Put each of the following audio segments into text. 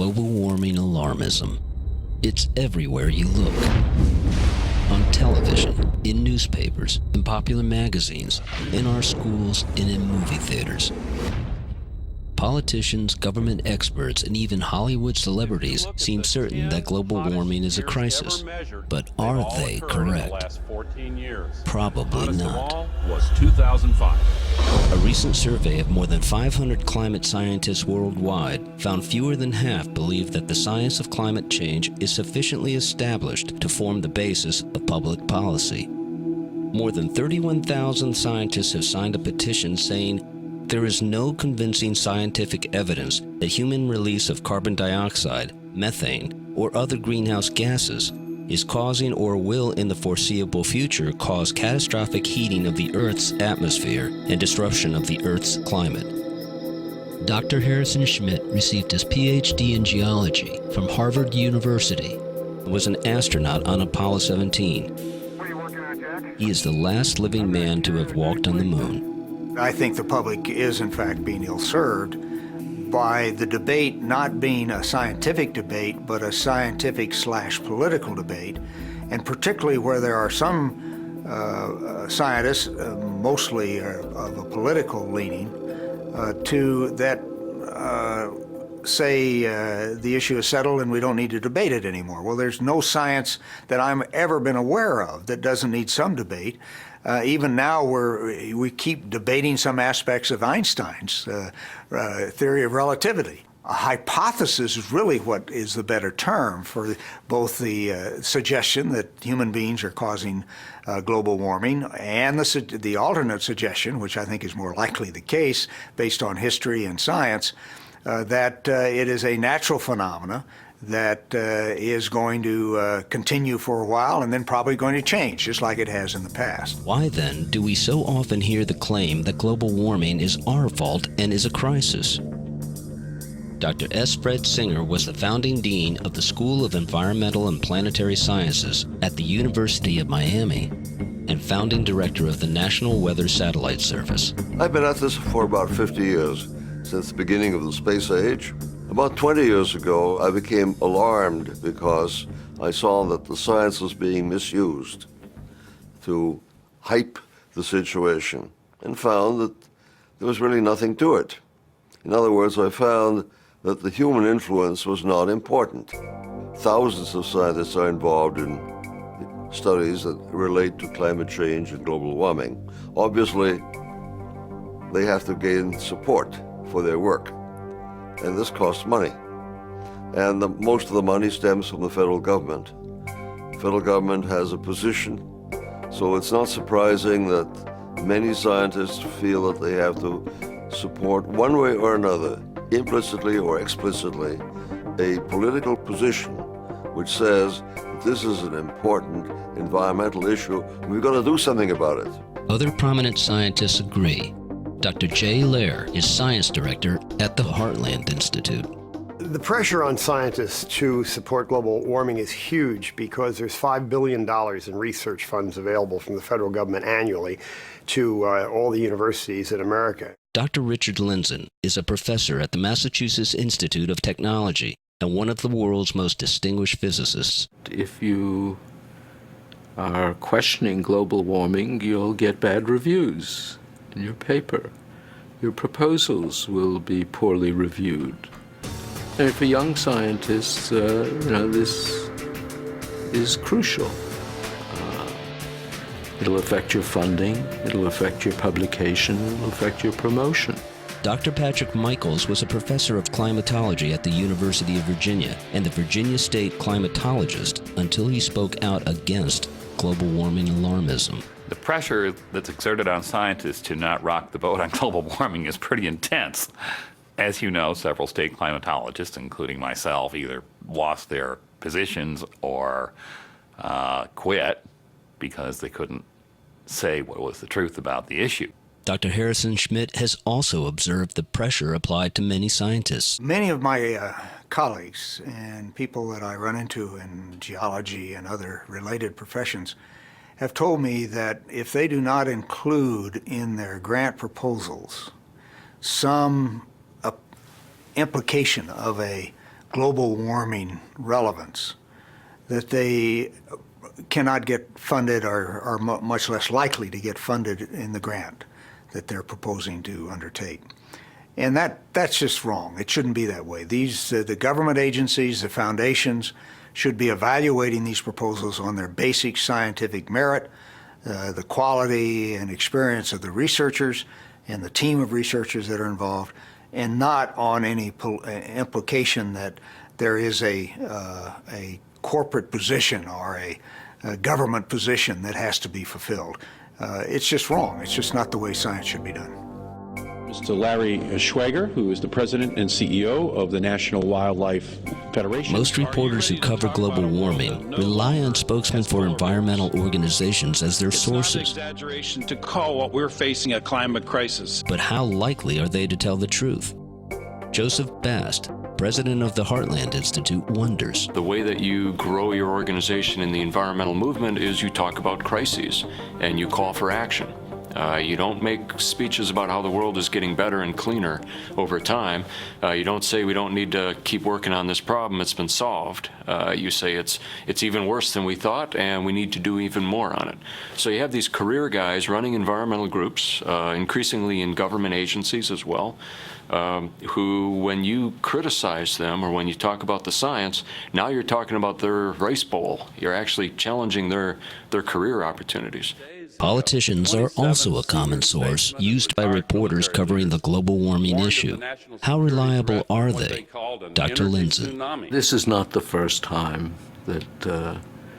global warming alarmism. It's everywhere you look. On television, in newspapers, in popular magazines, in our schools, and in movie theaters. Politicians, government experts, and even Hollywood celebrities seem certain that global warming is a crisis. But are they correct? Probably not. Was 2005. A recent survey of more than 500 climate scientists worldwide found fewer than half believe that the science of climate change is sufficiently established to form the basis of public policy. More than 31,000 scientists have signed a petition saying there is no convincing scientific evidence that human release of carbon dioxide, methane, or other greenhouse gases is causing or will in the foreseeable future cause catastrophic heating of the Earth's atmosphere and disruption of the Earth's climate. Dr. Harrison Schmitt received his PhD in geology from Harvard University and was an astronaut on Apollo 17. What are you working on, Jack? He is the last living man to have walked on the moon. I think the public is, in fact, being ill-served by the debate not being a scientific debate, but a scientific/political debate, and particularly where there are some scientists, mostly of a political leaning, say the issue is settled and we don't need to debate it anymore. Well, there's no science that I've ever been aware of that doesn't need some debate. Even now, we keep debating some aspects of Einstein's theory of relativity. A hypothesis is really what is the better term for both the suggestion that human beings are causing global warming and the alternate suggestion, which I think is more likely the case based on history and science, that it is a natural phenomena that is going to continue for a while and then probably going to change, just like it has in the past. Why then do we so often hear the claim that global warming is our fault and is a crisis? Dr. S. Fred Singer was the founding dean of the School of Environmental and Planetary Sciences at the University of Miami and founding director of the National Weather Satellite Service. I've been at this for about 50 years, since the beginning of the space age. About 20 years ago, I became alarmed because I saw that the science was being misused to hype the situation and found that there was really nothing to it. In other words, I found that the human influence was not important. Thousands of scientists are involved in studies that relate to climate change and global warming. Obviously, they have to gain support for their work, and this costs money. And most of the money stems from the federal government. The federal government has a position, so it's not surprising that many scientists feel that they have to support one way or another, implicitly or explicitly, a political position which says that this is an important environmental issue and we've got to do something about it. Other prominent scientists agree. Dr. Jay Lehr is science director at the Heartland Institute. The pressure on scientists to support global warming is huge because there's $5 billion in research funds available from the federal government annually to all the universities in America. Dr. Richard Lindzen is a professor at the Massachusetts Institute of Technology and one of the world's most distinguished physicists. If you are questioning global warming, you'll get bad reviews in your paper. Your proposals will be poorly reviewed. And for young scientists, this is crucial. It'll affect your funding, it'll affect your publication, it'll affect your promotion. Dr. Patrick Michaels was a professor of climatology at the University of Virginia and the Virginia State climatologist until he spoke out against global warming alarmism. The pressure that's exerted on scientists to not rock the boat on global warming is pretty intense. As you know, several state climatologists, including myself, either lost their positions or quit because they couldn't say what was the truth about the issue. Dr. Harrison Schmitt has also observed the pressure applied to many scientists. Many of my colleagues and people that I run into in geology and other related professions have told me that if they do not include in their grant proposals some implication of a global warming relevance, that they cannot get funded or are much less likely to get funded in the grant that they're proposing to undertake. And that's just wrong. It shouldn't be that way. The government agencies, the foundations, should be evaluating these proposals on their basic scientific merit, the quality and experience of the researchers and the team of researchers that are involved, and not on any implication that there is a corporate position or a government position that has to be fulfilled. It's just wrong. It's just not the way science should be done. Mr. Larry Schwager, who is the president and CEO of the National Wildlife Federation. Most reporters who cover global warming rely on spokesmen for environmental organizations as their sources. It's not an exaggeration to call what we're facing a climate crisis. But how likely are they to tell the truth? Joseph Bast, president of the Heartland Institute, wonders. The way that you grow your organization in the environmental movement is you talk about crises and you call for action. You don't make speeches about how the world is getting better and cleaner over time. You don't say we don't need to keep working on this problem, it's been solved. You say it's even worse than we thought and we need to do even more on it. So you have these career guys running environmental groups, increasingly in government agencies as well, who, when you criticize them or when you talk about the science, now you're talking about their rice bowl. You're actually challenging their career opportunities. Politicians are also a common source used by reporters covering the global warming issue. How reliable are they? Dr. Lindzen. This is not the first time that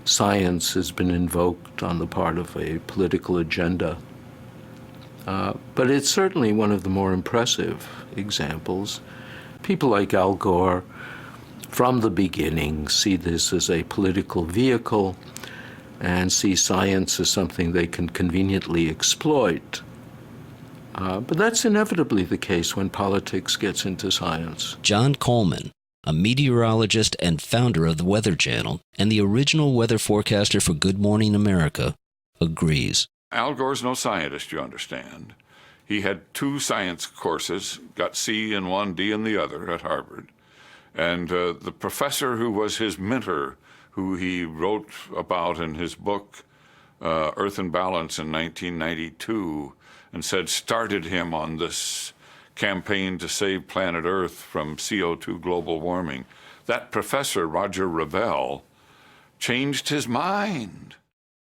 science has been invoked on the part of a political agenda. But it's certainly one of the more impressive examples. People like Al Gore, from the beginning, see this as a political vehicle and see science as something they can conveniently exploit. But that's inevitably the case when politics gets into science. John Coleman, a meteorologist and founder of the Weather Channel and the original weather forecaster for Good Morning America, agrees. Al Gore's no scientist, you understand. He had 2 science courses, got C in one, D in the other at Harvard. And the professor who was his mentor, who he wrote about in his book, Earth in Balance in 1992, and said started him on this campaign to save planet Earth from CO2 global warming. That professor, Roger Revelle, changed his mind.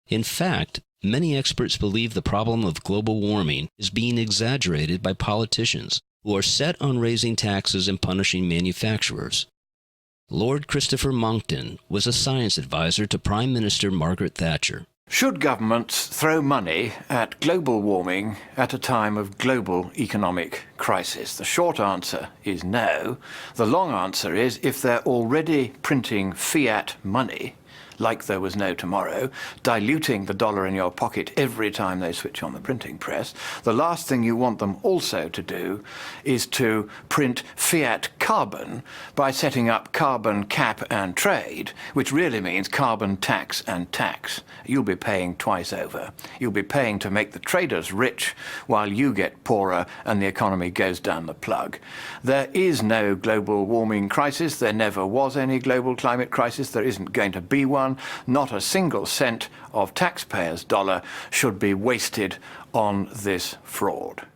In fact, many experts believe the problem of global warming is being exaggerated by politicians who are set on raising taxes and punishing manufacturers. Lord Christopher Monckton was a science advisor to Prime Minister Margaret Thatcher. Should governments throw money at global warming at a time of global economic crisis? The short answer is no. The long answer is if they're already printing fiat money, like there was no tomorrow, diluting the dollar in your pocket every time they switch on the printing press, the last thing you want them also to do is to print fiat carbon by setting up carbon cap and trade, which really means carbon tax and tax. You'll be paying twice over. You'll be paying to make the traders rich while you get poorer and the economy goes down the plug. There is no global warming crisis. There never was any global climate crisis. There isn't going to be one. Not a single cent of taxpayers' dollar should be wasted on this fraud.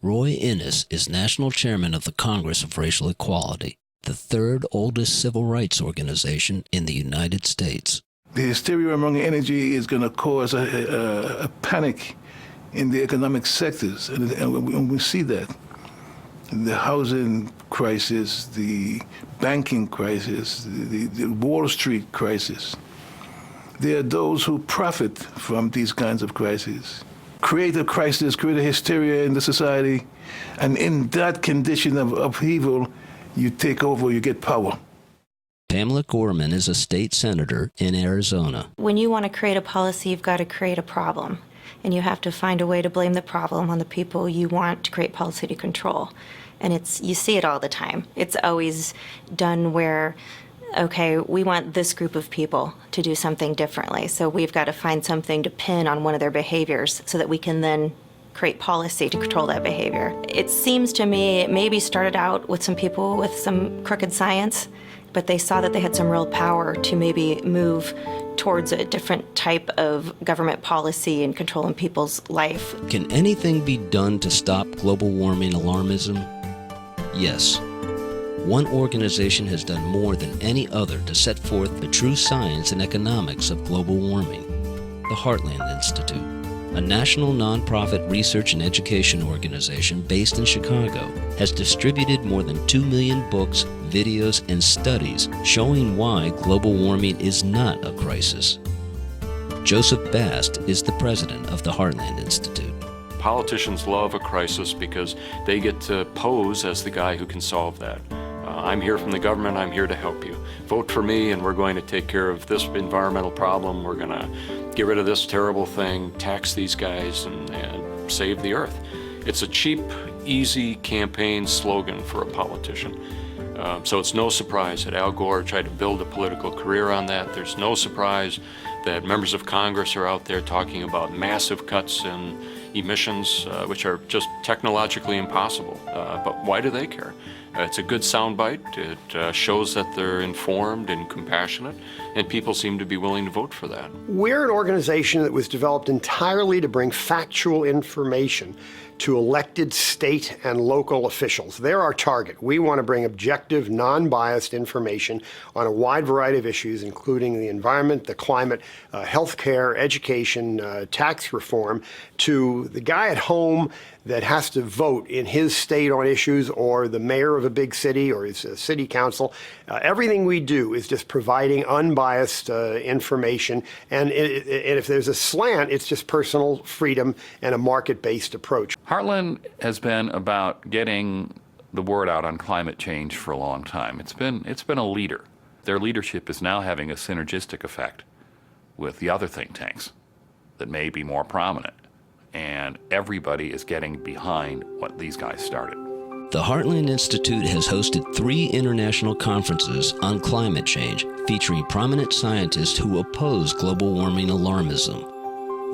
Roy Innis is national chairman of the Congress of Racial Equality, the third oldest civil rights organization in the United States. The hysteria among energy is going to cause a panic in the economic sectors, and we see that. The housing crisis, the banking crisis, the Wall Street crisis. There are those who profit from these kinds of crises. Create a crisis, create a hysteria in the society, and in that condition of upheaval, you take over, you get power. Pamela Gorman is a state senator in Arizona. When you want to create a policy, you've got to create a problem. And you have to find a way to blame the problem on the people you want to create policy to control. And you see it all the time. It's always done where, okay, we want this group of people to do something differently. So we've got to find something to pin on one of their behaviors so that we can then create policy to control that behavior. It seems to me it maybe started out with some people with some crooked science, but they saw that they had some real power to maybe move towards a different type of government policy and controlling people's life. Can anything be done to stop global warming alarmism? Yes. One organization has done more than any other to set forth the true science and economics of global warming: the Heartland Institute, a national nonprofit research and education organization based in Chicago, has distributed more than 2 million books, videos, and studies showing why global warming is not a crisis. Joseph Bast is the president of the Heartland Institute. Politicians love a crisis because they get to pose as the guy who can solve that. I'm here from the government, I'm here to help you. Vote for me and we're going to take care of this environmental problem. We're going to get rid of this terrible thing, tax these guys, and save the earth. It's a cheap, easy campaign slogan for a politician. So it's no surprise that Al Gore tried to build a political career on that. There's no surprise that members of Congress are out there talking about massive cuts in emissions, which are just technologically impossible. But why do they care? It's a good soundbite. It shows that they're informed and compassionate, and people seem to be willing to vote for that. We're an organization that was developed entirely to bring factual information to elected state and local officials. They're our target. We want to bring objective, non-biased information on a wide variety of issues, including the environment, the climate, healthcare, education, tax reform, to the guy at home that has to vote in his state on issues, or the mayor of a big city, or his city council. Everything we do is just providing unbiased information, and if there's a slant, it's just personal freedom and a market-based approach. Heartland has been about getting the word out on climate change for a long time. It's been a leader. Their leadership is now having a synergistic effect with the other think tanks that may be more prominent. And everybody is getting behind what these guys started. The Heartland Institute has hosted 3 international conferences on climate change featuring prominent scientists who oppose global warming alarmism.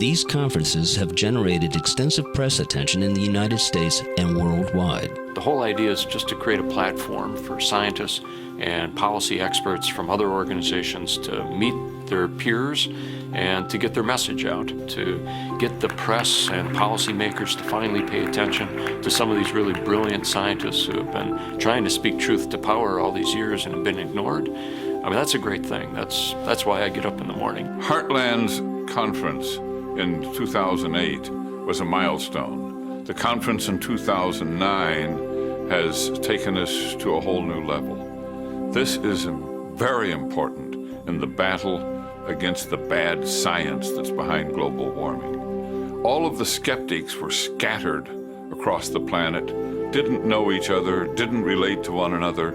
These conferences have generated extensive press attention in the United States and worldwide. The whole idea is just to create a platform for scientists and policy experts from other organizations to meet their peers and to get their message out, to get the press and policymakers to finally pay attention to some of these really brilliant scientists who have been trying to speak truth to power all these years and have been ignored. I mean, that's a great thing. That's why I get up in the morning. Heartland's conference in 2008 was a milestone. The conference in 2009 has taken us to a whole new level. This is very important in the battle against the bad science that's behind global warming. All of the skeptics were scattered across the planet, didn't know each other, didn't relate to one another,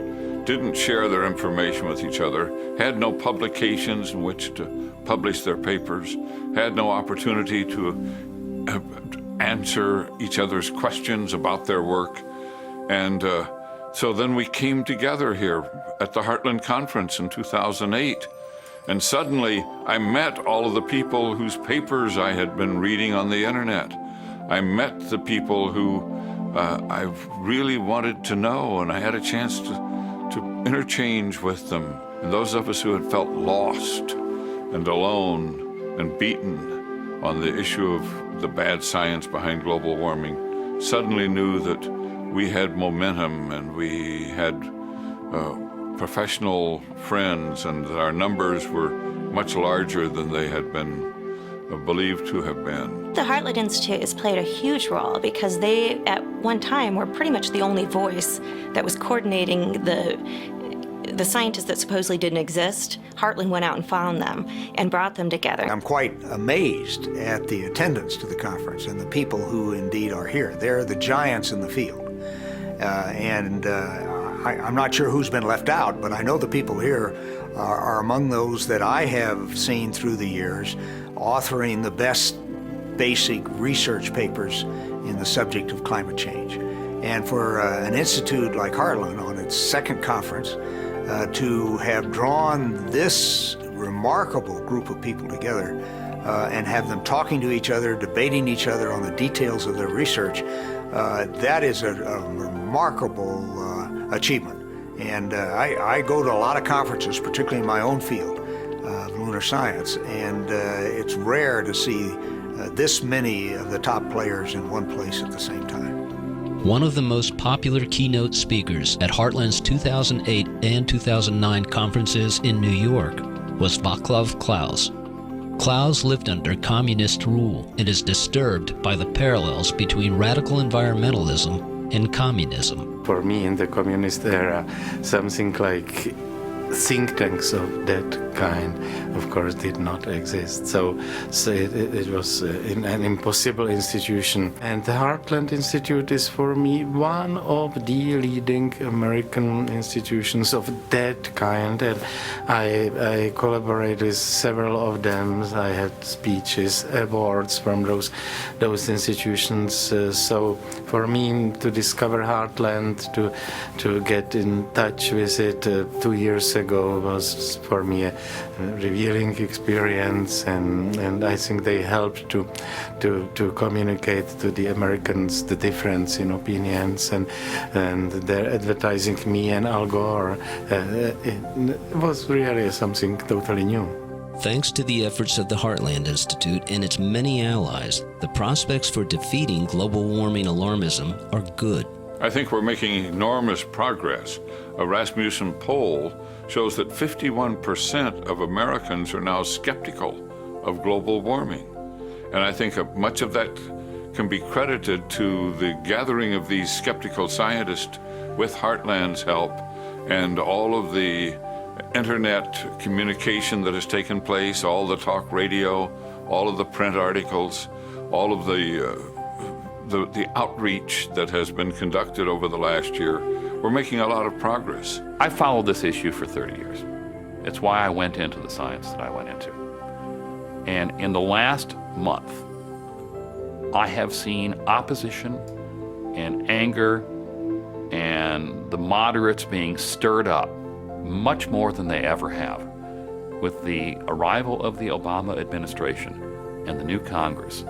didn't share their information with each other, had no publications in which to publish their papers, had no opportunity to answer each other's questions about their work. And so then we came together here at the Heartland Conference in 2008. And suddenly, I met all of the people whose papers I had been reading on the internet. I met the people who I really wanted to know, and I had a chance to interchange with them. And those of us who had felt lost and alone and beaten on the issue of the bad science behind global warming suddenly knew that we had momentum and we had professional friends, and that our numbers were much larger than they had been believed to have been. The Heartland Institute has played a huge role because they, at one time, were pretty much the only voice that was coordinating the scientists that supposedly didn't exist. Heartland went out and found them and brought them together. I'm quite amazed at the attendance to the conference and the people who indeed are here. They're the giants in the field. I'm not sure who's been left out, but I know the people here are among those that I have seen through the years authoring the best basic research papers in the subject of climate change. And for an institute like Heartland on its second conference to have drawn this remarkable group of people together and have them talking to each other, debating each other on the details of their research, that is a remarkable achievement. And I go to a lot of conferences, particularly in my own field of lunar science, and it's rare to see this many of the top players in one place at the same time. One of the most popular keynote speakers at Heartland's 2008 and 2009 conferences in New York was Václav Klaus. Klaus lived under communist rule and is disturbed by the parallels between radical environmentalism and communism. For me, in the communist era, something like think tanks of that kind, of course, did not exist. So it was an impossible institution. And the Heartland Institute is, for me, one of the leading American institutions of that kind. And I collaborate with several of them. I had speeches, awards from those institutions. So for me, to discover Heartland, to get in touch with it 2 years ago was for me a revealing experience, and I think they helped to communicate to the Americans the difference in opinions, and their advertising me and Al Gore it was really something totally new. Thanks to the efforts of the Heartland Institute and its many allies, the prospects for defeating global warming alarmism are good. I think we're making enormous progress. A Rasmussen poll shows that 51% of Americans are now skeptical of global warming. And I think much of that can be credited to the gathering of these skeptical scientists with Heartland's help and all of the internet communication that has taken place, all the talk radio, all of the print articles, all of the outreach that has been conducted over the last year. We're making a lot of progress. I followed this issue for 30 years. It's why I went into the science that I went into. And in the last month, I have seen opposition and anger and the moderates being stirred up much more than they ever have. With the arrival of the Obama administration and the new Congress,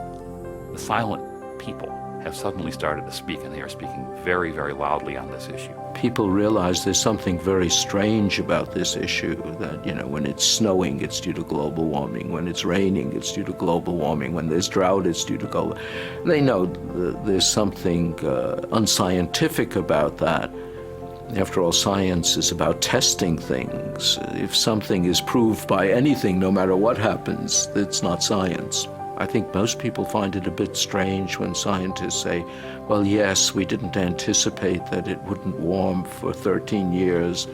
the silent people have suddenly started to speak, and they are speaking very, very loudly on this issue. People realize there's something very strange about this issue, that, you know, when it's snowing, it's due to global warming. When it's raining, it's due to global warming. When there's drought, it's due to global. They know there's something unscientific about that. After all, science is about testing things. If something is proved by anything, no matter what happens, it's not science. I think most people find it a bit strange when scientists say, well, yes, we didn't anticipate that it wouldn't warm for 13 years,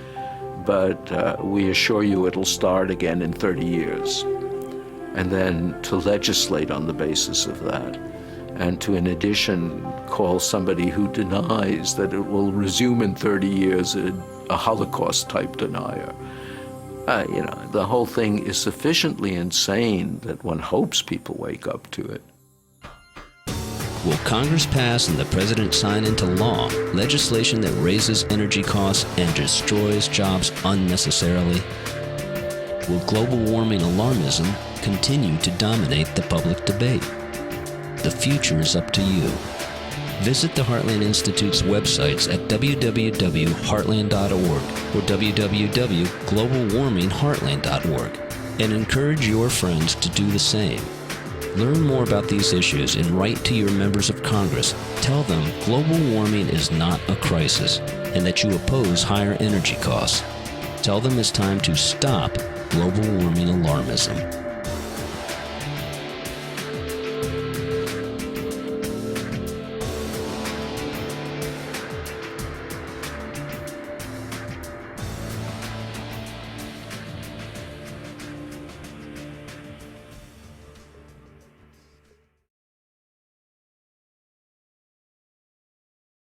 but we assure you it'll start again in 30 years. And then to legislate on the basis of that, and to, in addition, call somebody who denies that it will resume in 30 years a Holocaust-type denier. You know, the whole thing is sufficiently insane that one hopes people wake up to it. Will Congress pass and the President sign into law legislation that raises energy costs and destroys jobs unnecessarily? Will global warming alarmism continue to dominate the public debate? The future is up to you. Visit the Heartland Institute's websites at www.heartland.org or www.globalwarmingheartland.org and encourage your friends to do the same. Learn more about these issues and write to your members of Congress. Tell them global warming is not a crisis and that you oppose higher energy costs. Tell them it's time to stop global warming alarmism.